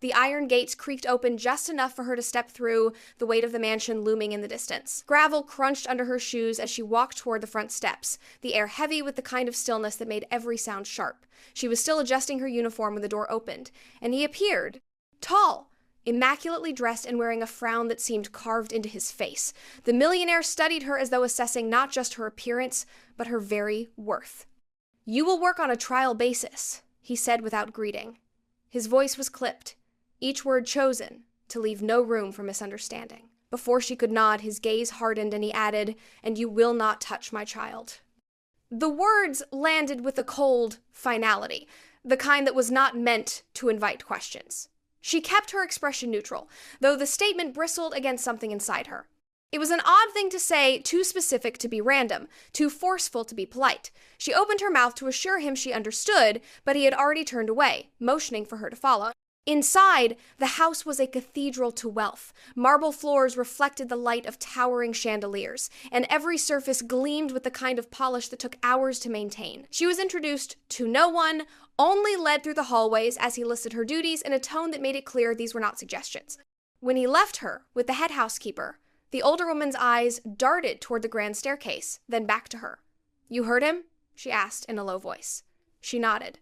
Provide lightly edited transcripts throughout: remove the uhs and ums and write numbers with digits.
The iron gates creaked open just enough for her to step through, the weight of the mansion looming in the distance. Gravel crunched under her shoes as she walked toward the front steps, the air heavy with the kind of stillness that made every sound sharp. She was still adjusting her uniform when the door opened, and he appeared. Tall, immaculately dressed and wearing a frown that seemed carved into his face. The millionaire studied her as though assessing not just her appearance, but her very worth. "You will work on a trial basis," he said without greeting. His voice was clipped, each word chosen to leave no room for misunderstanding. Before she could nod, his gaze hardened and he added, "And you will not touch my child." The words landed with a cold finality, the kind that was not meant to invite questions. She kept her expression neutral, though the statement bristled against something inside her. It was an odd thing to say, too specific to be random, too forceful to be polite. She opened her mouth to assure him she understood, but he had already turned away, motioning for her to follow. Inside, the house was a cathedral to wealth. Marble floors reflected the light of towering chandeliers, and every surface gleamed with the kind of polish that took hours to maintain. She was introduced to no one, only led through the hallways as he listed her duties in a tone that made it clear these were not suggestions. When he left her with the head housekeeper, the older woman's eyes darted toward the grand staircase, then back to her. "You heard him?" she asked in a low voice. She nodded.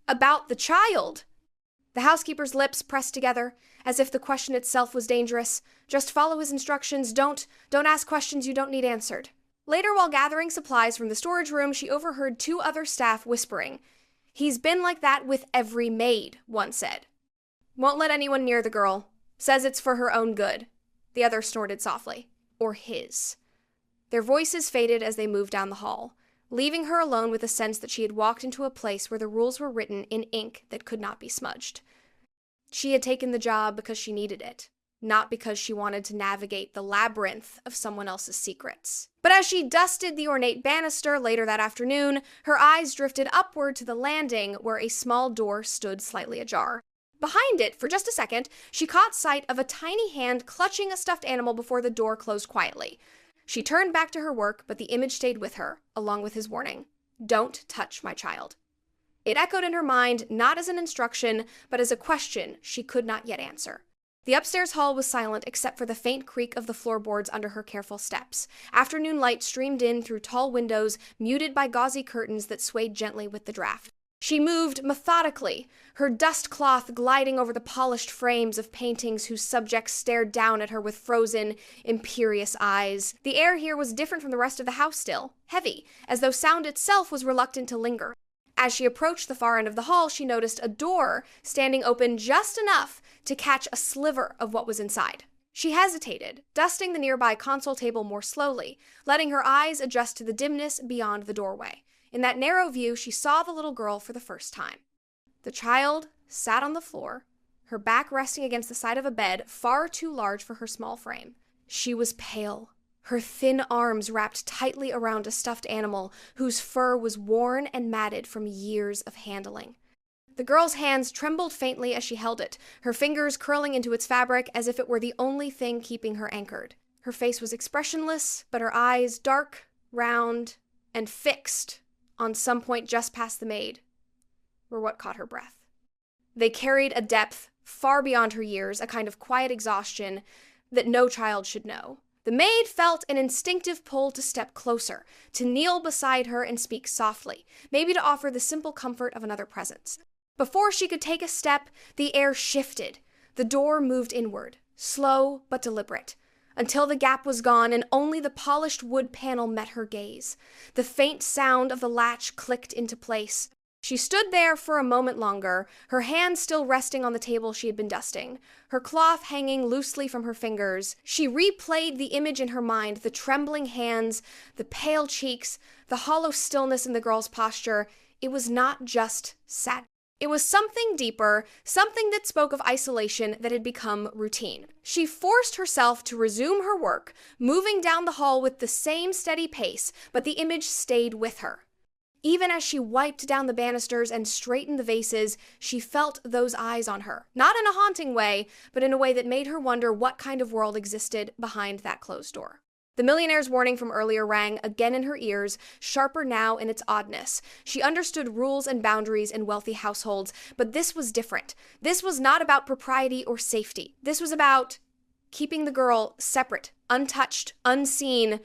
"About the child?" The housekeeper's lips pressed together, as if the question itself was dangerous. "Just follow his instructions. Don't ask questions you don't need answered." Later, while gathering supplies from the storage room, she overheard two other staff whispering. "He's been like that with every maid," one said. "Won't let anyone near the girl. Says it's for her own good." The other snorted softly. "Or his." Their voices faded as they moved down the hall, leaving her alone with a sense that she had walked into a place where the rules were written in ink that could not be smudged. She had taken the job because she needed it, not because she wanted to navigate the labyrinth of someone else's secrets. But as she dusted the ornate banister later that afternoon, her eyes drifted upward to the landing where a small door stood slightly ajar. Behind it, for just a second, she caught sight of a tiny hand clutching a stuffed animal before the door closed quietly. She turned back to her work, but the image stayed with her, along with his warning. "Don't touch my child." It echoed in her mind, not as an instruction, but as a question she could not yet answer. The upstairs hall was silent except for the faint creak of the floorboards under her careful steps. Afternoon light streamed in through tall windows, muted by gauzy curtains that swayed gently with the draft. She moved methodically, her dust cloth gliding over the polished frames of paintings whose subjects stared down at her with frozen, imperious eyes. The air here was different from the rest of the house still, heavy, as though sound itself was reluctant to linger. As she approached the far end of the hall, she noticed a door standing open just enough to catch a sliver of what was inside. She hesitated, dusting the nearby console table more slowly, letting her eyes adjust to the dimness beyond the doorway. In that narrow view, she saw the little girl for the first time. The child sat on the floor, her back resting against the side of a bed far too large for her small frame. She was pale, her thin arms wrapped tightly around a stuffed animal whose fur was worn and matted from years of handling. The girl's hands trembled faintly as she held it, her fingers curling into its fabric as if it were the only thing keeping her anchored. Her face was expressionless, but her eyes, dark, round, and fixed on some point just past the maid, were what caught her breath. They carried a depth far beyond her years, a kind of quiet exhaustion that no child should know. The maid felt an instinctive pull to step closer, to kneel beside her and speak softly, maybe to offer the simple comfort of another presence. Before she could take a step, the air shifted. The door moved inward, slow but deliberate, until the gap was gone and only the polished wood panel met her gaze. The faint sound of the latch clicked into place. She stood there for a moment longer, her hands still resting on the table she had been dusting, her cloth hanging loosely from her fingers. She replayed the image in her mind, the trembling hands, the pale cheeks, the hollow stillness in the girl's posture. It was not just sadness. It was something deeper, something that spoke of isolation that had become routine. She forced herself to resume her work, moving down the hall with the same steady pace, but the image stayed with her. Even as she wiped down the banisters and straightened the vases, she felt those eyes on her, not in a haunting way, but in a way that made her wonder what kind of world existed behind that closed door. The millionaire's warning from earlier rang again in her ears, sharper now in its oddness. She understood rules and boundaries in wealthy households, but this was different. This was not about propriety or safety. This was about keeping the girl separate, untouched, unseen.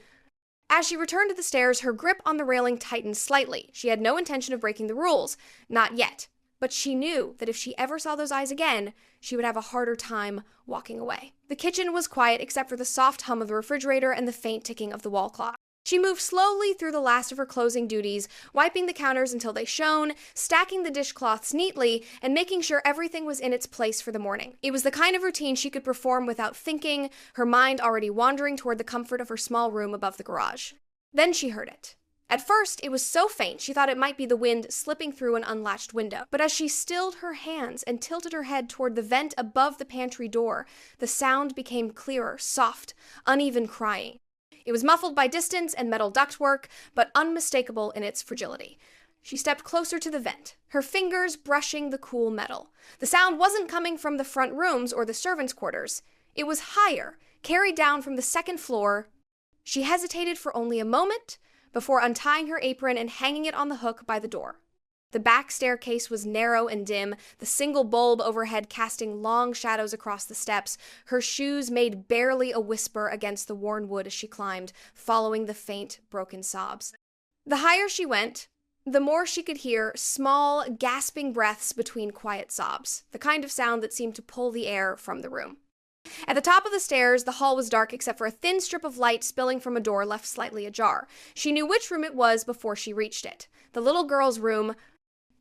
As she returned to the stairs, her grip on the railing tightened slightly. She had no intention of breaking the rules. Not yet. But she knew that if she ever saw those eyes again, she would have a harder time walking away. The kitchen was quiet except for the soft hum of the refrigerator and the faint ticking of the wall clock. She moved slowly through the last of her closing duties, wiping the counters until they shone, stacking the dishcloths neatly, and making sure everything was in its place for the morning. It was the kind of routine she could perform without thinking, her mind already wandering toward the comfort of her small room above the garage. Then she heard it. At first, it was so faint she thought it might be the wind slipping through an unlatched window. But as she stilled her hands and tilted her head toward the vent above the pantry door, the sound became clearer, soft, uneven crying. It was muffled by distance and metal ductwork, but unmistakable in its fragility. She stepped closer to the vent, her fingers brushing the cool metal. The sound wasn't coming from the front rooms or the servants' quarters. It was higher, carried down from the second floor. She hesitated for only a moment before untying her apron and hanging it on the hook by the door. The back staircase was narrow and dim, the single bulb overhead casting long shadows across the steps. Her shoes made barely a whisper against the worn wood as she climbed, following the faint, broken sobs. The higher she went, the more she could hear small, gasping breaths between quiet sobs, the kind of sound that seemed to pull the air from the room. At the top of the stairs, the hall was dark except for a thin strip of light spilling from a door left slightly ajar. She knew which room it was before she reached it. The little girl's room.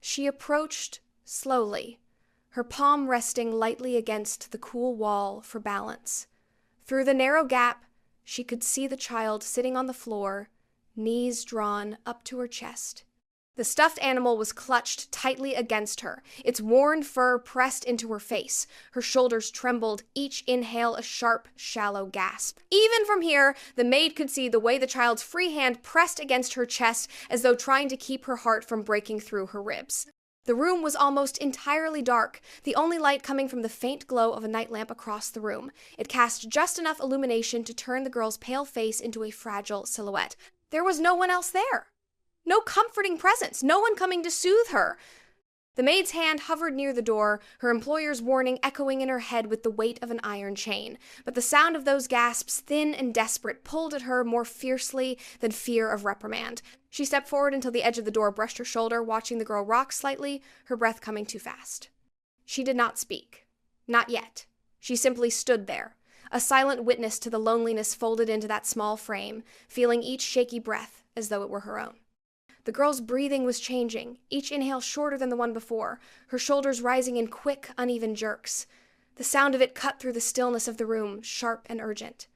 She approached slowly, her palm resting lightly against the cool wall for balance. Through the narrow gap, she could see the child sitting on the floor, knees drawn up to her chest. The stuffed animal was clutched tightly against her, its worn fur pressed into her face. Her shoulders trembled, each inhale a sharp, shallow gasp. Even from here, the maid could see the way the child's free hand pressed against her chest as though trying to keep her heart from breaking through her ribs. The room was almost entirely dark, the only light coming from the faint glow of a night lamp across the room. It cast just enough illumination to turn the girl's pale face into a fragile silhouette. There was no one else there. No comforting presence, no one coming to soothe her. The maid's hand hovered near the door, her employer's warning echoing in her head with the weight of an iron chain. But the sound of those gasps, thin and desperate, pulled at her more fiercely than fear of reprimand. She stepped forward until the edge of the door brushed her shoulder, watching the girl rock slightly, her breath coming too fast. She did not speak. Not yet. She simply stood there, a silent witness to the loneliness folded into that small frame, feeling each shaky breath as though it were her own. The girl's breathing was changing, each inhale shorter than the one before, her shoulders rising in quick, uneven jerks. The sound of it cut through the stillness of the room, sharp and urgent.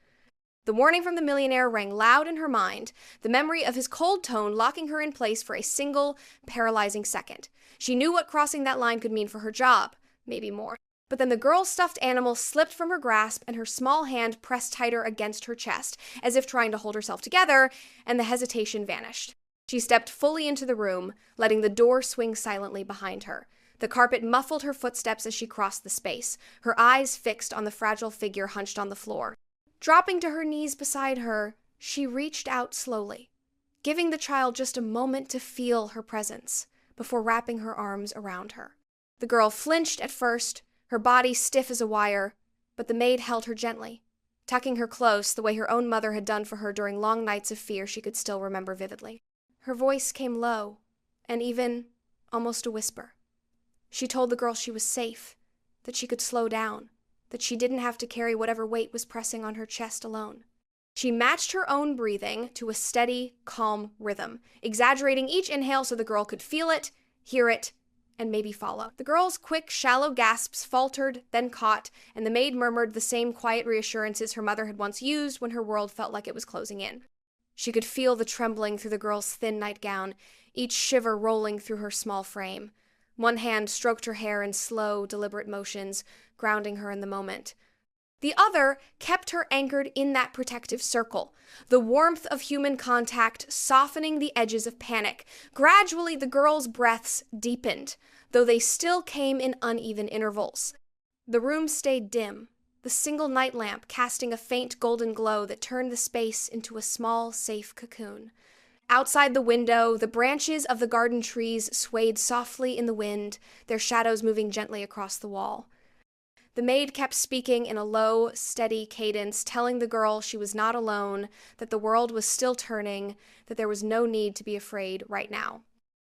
The warning from the millionaire rang loud in her mind, the memory of his cold tone locking her in place for a single, paralyzing second. She knew what crossing that line could mean for her job, maybe more. But then the girl's stuffed animal slipped from her grasp and her small hand pressed tighter against her chest, as if trying to hold herself together, and the hesitation vanished. She stepped fully into the room, letting the door swing silently behind her. The carpet muffled her footsteps as she crossed the space, her eyes fixed on the fragile figure hunched on the floor. Dropping to her knees beside her, she reached out slowly, giving the child just a moment to feel her presence before wrapping her arms around her. The girl flinched at first, her body stiff as a wire, but the maid held her gently, tucking her close the way her own mother had done for her during long nights of fear she could still remember vividly. Her voice came low, and even almost a whisper. She told the girl she was safe, that she could slow down, that she didn't have to carry whatever weight was pressing on her chest alone. She matched her own breathing to a steady, calm rhythm, exaggerating each inhale so the girl could feel it, hear it, and maybe follow. The girl's quick, shallow gasps faltered, then caught, and the maid murmured the same quiet reassurances her mother had once used when her world felt like it was closing in. She could feel the trembling through the girl's thin nightgown, each shiver rolling through her small frame. One hand stroked her hair in slow, deliberate motions, grounding her in the moment. The other kept her anchored in that protective circle, the warmth of human contact softening the edges of panic. Gradually, the girl's breaths deepened, though they still came in uneven intervals. The room stayed dim, the single night lamp casting a faint golden glow that turned the space into a small, safe cocoon. Outside the window, the branches of the garden trees swayed softly in the wind, their shadows moving gently across the wall. The maid kept speaking in a low, steady cadence, telling the girl she was not alone, that the world was still turning, that there was no need to be afraid right now.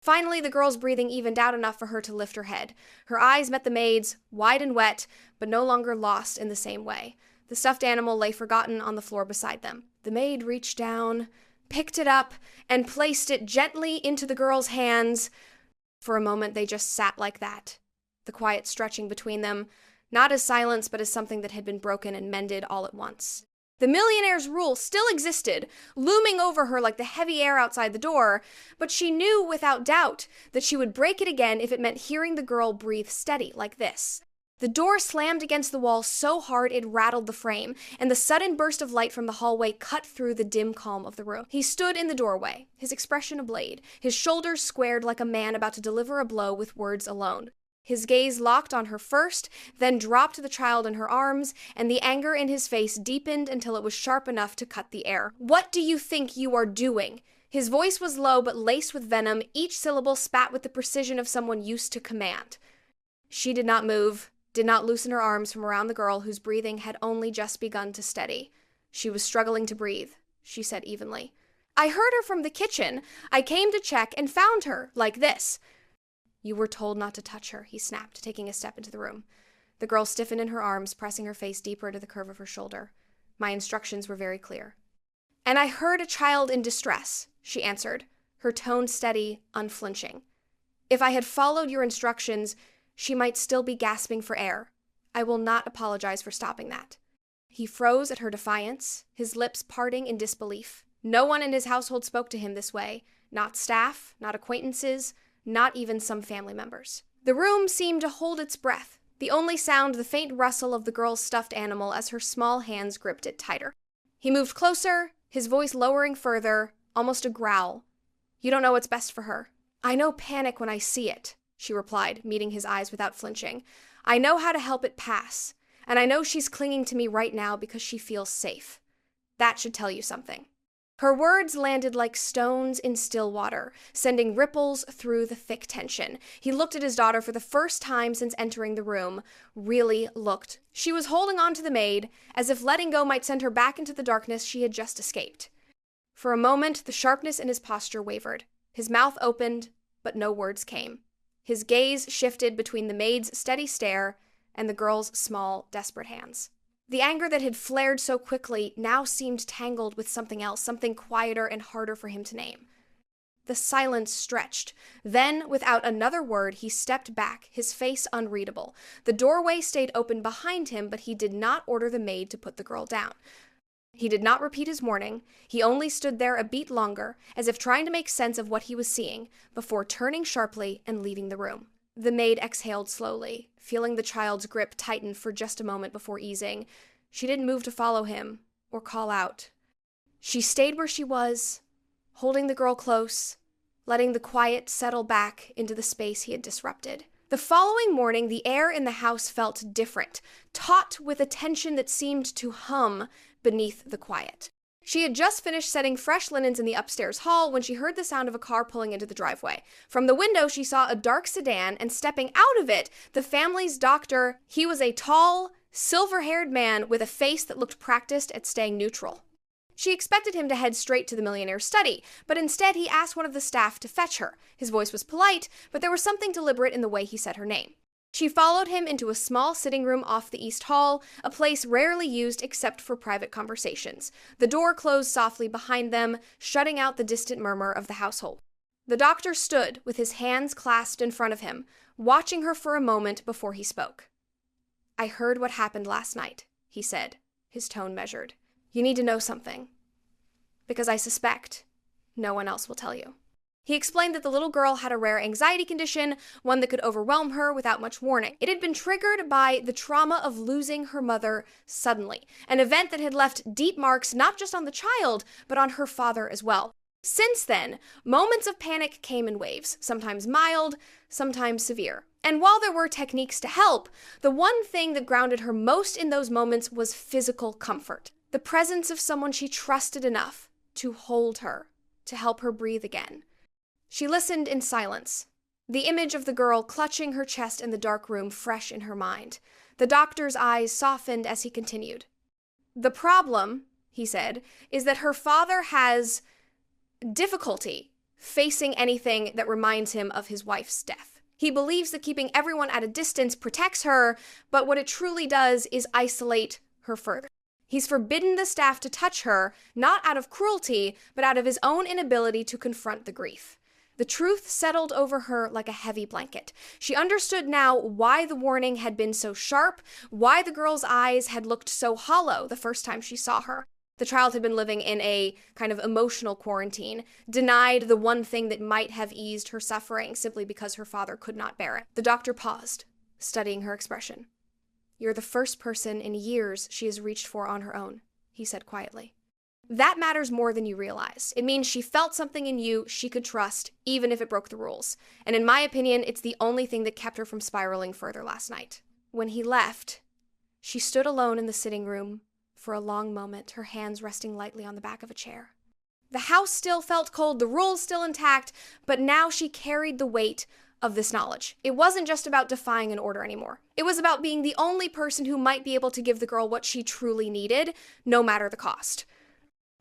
Finally, the girl's breathing evened out enough for her to lift her head. Her eyes met the maid's, wide and wet, but no longer lost in the same way. The stuffed animal lay forgotten on the floor beside them. The maid reached down, picked it up, and placed it gently into the girl's hands. For a moment, they just sat like that, the quiet stretching between them, not as silence, but as something that had been broken and mended all at once. The millionaire's rule still existed, looming over her like the heavy air outside the door, but she knew without doubt that she would break it again if it meant hearing the girl breathe steady like this. The door slammed against the wall so hard it rattled the frame, and the sudden burst of light from the hallway cut through the dim calm of the room. He stood in the doorway, his expression a blade, his shoulders squared like a man about to deliver a blow with words alone. His gaze locked on her first, then dropped the child in her arms, and the anger in his face deepened until it was sharp enough to cut the air. "What do you think you are doing?" His voice was low but laced with venom, each syllable spat with the precision of someone used to command. She did not move, did not loosen her arms from around the girl whose breathing had only just begun to steady. She was struggling to breathe, she said evenly. "I heard her from the kitchen. I came to check and found her, like this." "You were told not to touch her," he snapped, taking a step into the room. The girl stiffened in her arms, pressing her face deeper into the curve of her shoulder. "My instructions were very clear." "And I heard a child in distress," she answered, her tone steady, unflinching. "If I had followed your instructions, she might still be gasping for air. I will not apologize for stopping that." He froze at her defiance, his lips parting in disbelief. No one in his household spoke to him this way, not staff, not acquaintances, not even some family members. The room seemed to hold its breath, the only sound the faint rustle of the girl's stuffed animal as her small hands gripped it tighter. He moved closer, his voice lowering further, almost a growl. "You don't know what's best for her." "I know panic when I see it," she replied, meeting his eyes without flinching. "I know how to help it pass, and I know she's clinging to me right now because she feels safe. That should tell you something." Her words landed like stones in still water, sending ripples through the thick tension. He looked at his daughter for the first time since entering the room, really looked. She was holding on to the maid, as if letting go might send her back into the darkness she had just escaped. For a moment, the sharpness in his posture wavered. His mouth opened, but no words came. His gaze shifted between the maid's steady stare and the girl's small, desperate hands. The anger that had flared so quickly now seemed tangled with something else, something quieter and harder for him to name. The silence stretched. Then, without another word, he stepped back, his face unreadable. The doorway stayed open behind him, but he did not order the maid to put the girl down. He did not repeat his warning. He only stood there a beat longer, as if trying to make sense of what he was seeing, before turning sharply and leaving the room. The maid exhaled slowly, feeling the child's grip tighten for just a moment before easing. She didn't move to follow him or call out. She stayed where she was, holding the girl close, letting the quiet settle back into the space he had disrupted. The following morning, the air in the house felt different, taut with a tension that seemed to hum beneath the quiet. She had just finished setting fresh linens in the upstairs hall when she heard the sound of a car pulling into the driveway. From the window, she saw a dark sedan, and stepping out of it, the family's doctor. He was a tall, silver-haired man with a face that looked practiced at staying neutral. She expected him to head straight to the Millionaire's study, but instead he asked one of the staff to fetch her. His voice was polite, but there was something deliberate in the way he said her name. She followed him into a small sitting room off the East Hall, a place rarely used except for private conversations. The door closed softly behind them, shutting out the distant murmur of the household. The doctor stood with his hands clasped in front of him, watching her for a moment before he spoke. "I heard what happened last night," he said, his tone measured. "You need to know something, because I suspect no one else will tell you." He explained that the little girl had a rare anxiety condition, one that could overwhelm her without much warning. It had been triggered by the trauma of losing her mother suddenly, an event that had left deep marks not just on the child, but on her father as well. Since then, moments of panic came in waves, sometimes mild, sometimes severe. And while there were techniques to help, the one thing that grounded her most in those moments was physical comfort. The presence of someone she trusted enough to hold her, to help her breathe again. She listened in silence, the image of the girl clutching her chest in the dark room fresh in her mind. The doctor's eyes softened as he continued. "The problem," he said, "is that her father has difficulty facing anything that reminds him of his wife's death. He believes that keeping everyone at a distance protects her, but what it truly does is isolate her further. He's forbidden the staff to touch her, not out of cruelty, but out of his own inability to confront the grief." The truth settled over her like a heavy blanket. She understood now why the warning had been so sharp, why the girl's eyes had looked so hollow the first time she saw her. The child had been living in a kind of emotional quarantine, denied the one thing that might have eased her suffering simply because her father could not bear it. The doctor paused, studying her expression. "You're the first person in years she has reached for on her own," he said quietly. "That matters more than you realize. It means she felt something in you she could trust, even if it broke the rules. And in my opinion, it's the only thing that kept her from spiraling further last night." When he left, she stood alone in the sitting room for a long moment, her hands resting lightly on the back of a chair. The house still felt cold, the rules still intact, but now she carried the weight of this knowledge. It wasn't just about defying an order anymore. It was about being the only person who might be able to give the girl what she truly needed, no matter the cost.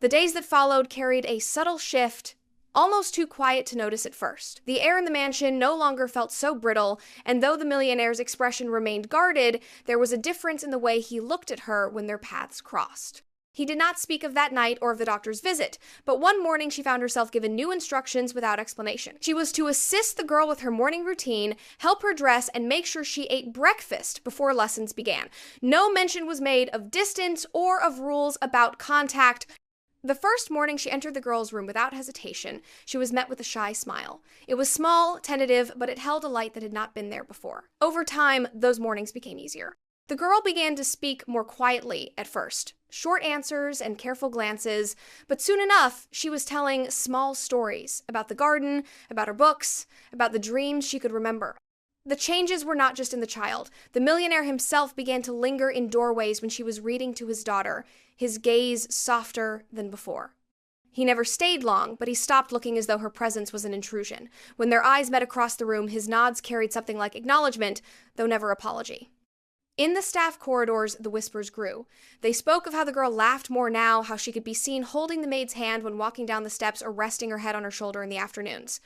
The days that followed carried a subtle shift, almost too quiet to notice at first. The air in the mansion no longer felt so brittle, and though the millionaire's expression remained guarded, there was a difference in the way he looked at her when their paths crossed. He did not speak of that night or of the doctor's visit, but one morning she found herself given new instructions without explanation. She was to assist the girl with her morning routine, help her dress, and make sure she ate breakfast before lessons began. No mention was made of distance or of rules about contact. The first morning she entered the girl's room without hesitation, she was met with a shy smile. It was small, tentative, but it held a light that had not been there before. Over time, those mornings became easier. The girl began to speak more quietly at first, short answers and careful glances, but soon enough, she was telling small stories about the garden, about her books, about the dreams she could remember. The changes were not just in the child. The millionaire himself began to linger in doorways when she was reading to his daughter, his gaze softer than before. He never stayed long, but he stopped looking as though her presence was an intrusion. When their eyes met across the room, his nods carried something like acknowledgement, though never apology. In the staff corridors, the whispers grew. They spoke of how the girl laughed more now, how she could be seen holding the maid's hand when walking down the steps or resting her head on her shoulder in the afternoons.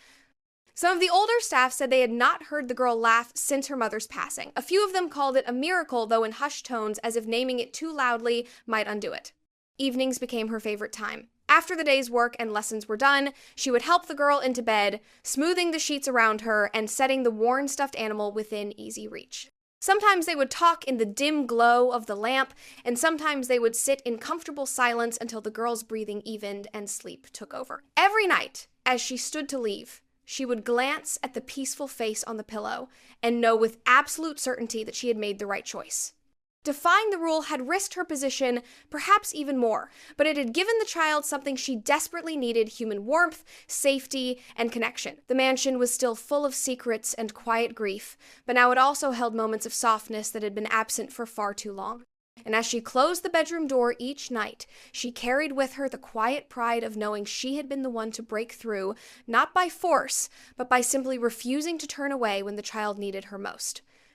Some of the older staff said they had not heard the girl laugh since her mother's passing. A few of them called it a miracle, though in hushed tones, as if naming it too loudly might undo it. Evenings became her favorite time. After the day's work and lessons were done, she would help the girl into bed, smoothing the sheets around her and setting the worn stuffed animal within easy reach. Sometimes they would talk in the dim glow of the lamp, and sometimes they would sit in comfortable silence until the girl's breathing evened and sleep took over. Every night, as she stood to leave, she would glance at the peaceful face on the pillow and know with absolute certainty that she had made the right choice. Defying the rule had risked her position, perhaps even more, but it had given the child something she desperately needed: human warmth, safety, and connection. The mansion was still full of secrets and quiet grief, but now it also held moments of softness that had been absent for far too long. And as she closed the bedroom door each night, she carried with her the quiet pride of knowing she had been the one to break through, not by force, but by simply refusing to turn away when the child needed her most.